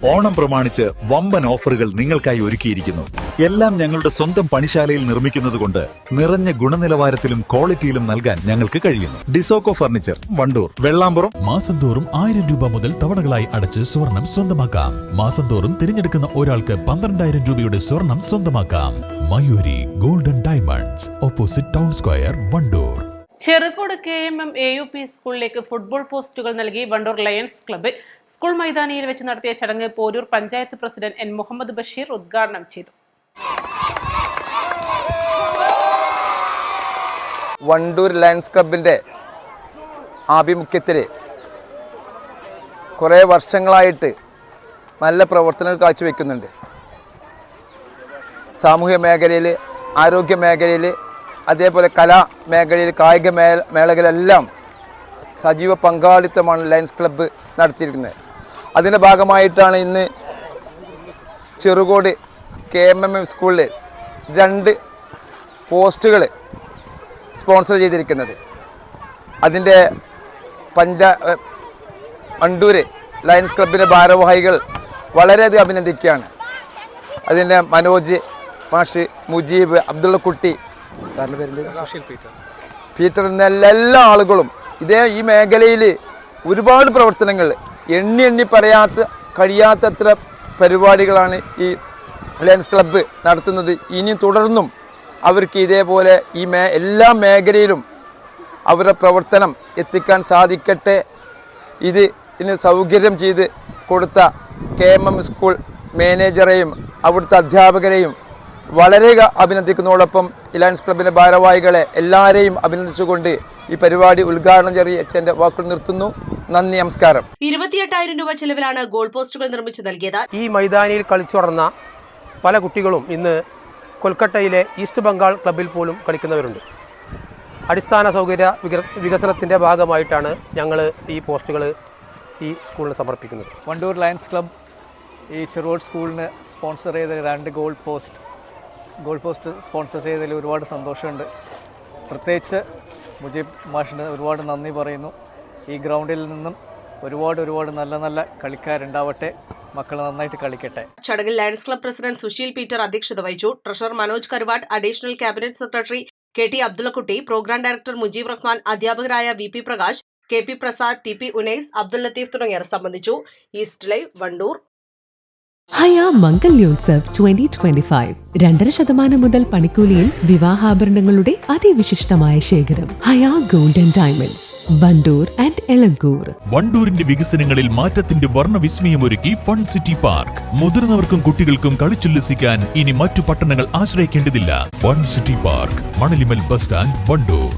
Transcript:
ഓണം പ്രമാണിച്ച് വമ്പൻ ഓഫറുകൾ നിങ്ങൾക്കായി ഒരുക്കിയിരിക്കുന്നു. എല്ലാം ഞങ്ങളുടെ സ്വന്തം പണിശാലയിൽ നിർമ്മിക്കുന്നതുകൊണ്ട് നിറഞ്ഞ ഗുണനിലവാരത്തിലും ക്വാളിറ്റിയിലും നൽകാൻ ഞങ്ങൾക്ക് കഴിയുന്നു. ഡിസോക്കോ ഫർണിച്ചർ, വണ്ടൂർ, വെള്ളാമ്പുറം. മാസം തോറും 1000 രൂപ മുതൽ തവണകളായി അടച്ച് സ്വർണം സ്വന്തമാക്കാം. മാസം തോറും തിരഞ്ഞെടുക്കുന്ന ഒരാൾക്ക് 12,000 രൂപയുടെ സ്വർണം സ്വന്തമാക്കാം. Mayuri golden diamonds, opposite town square, Wandoor. Cherukode KMM AUP സ്കൂളിലേക്ക് ഫുട്ബോൾ പോസ്റ്റുകൾ നൽകി വണ്ടൂർ ലയൺസ് ക്ലബ്ബ്. സ്കൂൾ മൈതാനിയിൽ വെച്ച് നടത്തിയ ചടങ്ങ് പോരൂർ പഞ്ചായത്ത് പ്രസിഡന്റ് N മുഹമ്മദ് ബഷീർ ഉദ്ഘാടനം ചെയ്തു. വണ്ടൂർ ലയൺസ് ക്ലബിൻ്റെ ആഭിമുഖ്യത്തിൽ കുറേ വർഷങ്ങളായിട്ട് നല്ല പ്രവർത്തനങ്ങൾ കാഴ്ചവെക്കുന്നുണ്ട്. സാമൂഹ്യ മേഖലയിൽ, ആരോഗ്യ മേഖലയിൽ, അതേപോലെ കലാ മേഖലയിൽ, കായിക മേളകളിലെല്ലാം സജീവ പങ്കാളിത്തമാണ് ലയൺസ് ക്ലബ്ബ് നടത്തിയിരിക്കുന്നത്. അതിൻ്റെ ഭാഗമായിട്ടാണ് ഇന്ന് ചെറുകോട് KMM സ്കൂളിൽ 2 പോസ്റ്റുകൾ സ്പോൺസർ ചെയ്തിരിക്കുന്നത്. അതിൻ്റെ വണ്ടൂർ ലയൺസ് ക്ലബിൻ്റെ ഭാരവാഹികൾ വളരെയധികം അഭിനന്ദിക്കുകയാണ്. അതിൻ്റെ മനോജ് മാഷ്, മുജീബ്, അബ്ദുള്ളക്കുട്ടി, സാറിൻ്റെ പേര് പീറ്റർ എന്ന എല്ലാ ആളുകളും ഈ മേഖലയിൽ ഒരുപാട് പ്രവർത്തനങ്ങൾ എണ്ണി കഴിയാത്തത്ര പരിപാടികളാണ് ഈ ലയൺസ് ക്ലബ്ബ് നടത്തുന്നത്. ഇനി തുടർന്നും അവർക്ക് ഇതേപോലെ എല്ലാ മേഖലയിലും അവരുടെ പ്രവർത്തനം എത്തിക്കാൻ സാധിക്കട്ടെ. ഇതിന് സൗകര്യം ചെയ്ത് കൊടുത്ത KMM സ്കൂൾ മാനേജറെയും അവിടുത്തെ അധ്യാപകരെയും വളരെ അഭിനന്ദിക്കുന്നതോടൊപ്പം ലയൺസ് ക്ലബിൻ്റെ ഭാരവാഹികളെ എല്ലാവരെയും അഭിനന്ദിച്ചുകൊണ്ട് ഈ പരിപാടി ഉദ്ഘാടനം ചെയ്ത് എൻ്റെ വാക്കുകൾ നിർത്തുന്നു. നന്ദി, നമസ്കാരം. 28,000 രൂപ ചെലവിലാണ് ഗോൾ പോസ്റ്റുകൾ നിർമ്മിച്ചു നൽകിയത്. ഈ മൈതാനിയിൽ കളിച്ചു വളർന്ന പല കുട്ടികളും ഇന്ന് കൊൽക്കത്തയിലെ ഈസ്റ്റ് ബംഗാൾ ക്ലബിൽ പോലും കളിക്കുന്നവരുണ്ട്. അടിസ്ഥാന സൗകര്യ വികസനത്തിൻ്റെ ഭാഗമായിട്ടാണ് ഞങ്ങൾ ഈ പോസ്റ്റുകൾ ഈ സ്കൂളിന് സമർപ്പിക്കുന്നത്. വണ്ടൂർ ലയൺസ് ക്ലബ് ഈ ചെറുകോട് സ്കൂളിന് സ്പോൺസർ ചെയ്ത 2 ഗോൾ പോസ്റ്റ് സ്പോൺസർ ചെയ്തതിൽ ഒരുപാട് സന്തോഷമുണ്ട്. പ്രത്യേകിച്ച് മുജീബ് മാഷിന് ഒരുപാട് നന്ദി പറയുന്നു. ഈ ഗ്രൗണ്ടിൽ നിന്നും ഒരുപാട് നല്ല കളിക്കാരുണ്ടാവട്ടെ. മക്കൾ നന്നായിട്ട് കളിക്കട്ടെ. ചടങ്ങിൽ lions club president Sushil Peter അധ്യക്ഷത വഹിച്ചു. Treasurer Manoj Karuvatt, additional cabinet secretary KT Abdullakutty, programme director Mujeeb Rahman, അധ്യാപകരായ VP Prakash, KP Prasad, TP Unais, Abdul Latheef തുടങ്ങിയവർ സംബന്ധിച്ചു. East live, Wandoor. ഹയ മംഗല്യോത്സവ് 2025 2.5% മുതൽ പണിക്കൂലിയിൽ വിവാഹാഭരണങ്ങളുടെ അതിവിശിഷ്ടമായ ശേഖരം. Haya golden diamonds, Wandoor and Elankur. വണ്ടൂരിന്റെ വികസനങ്ങളിൽ മാറ്റത്തിന്റെ വർണ്ണവിസ്മയമൊരുക്കി ഫൺ സിറ്റി പാർക്ക്. മുതിർന്നവർക്കും കുട്ടികൾക്കും കളിച്ചുല്ലസിക്കാൻ ഇനി മറ്റു പട്ടണങ്ങൾ ആശ്രയിക്കേണ്ടതില്ല. Fun city park, Manalimal bus stand, Wandoor.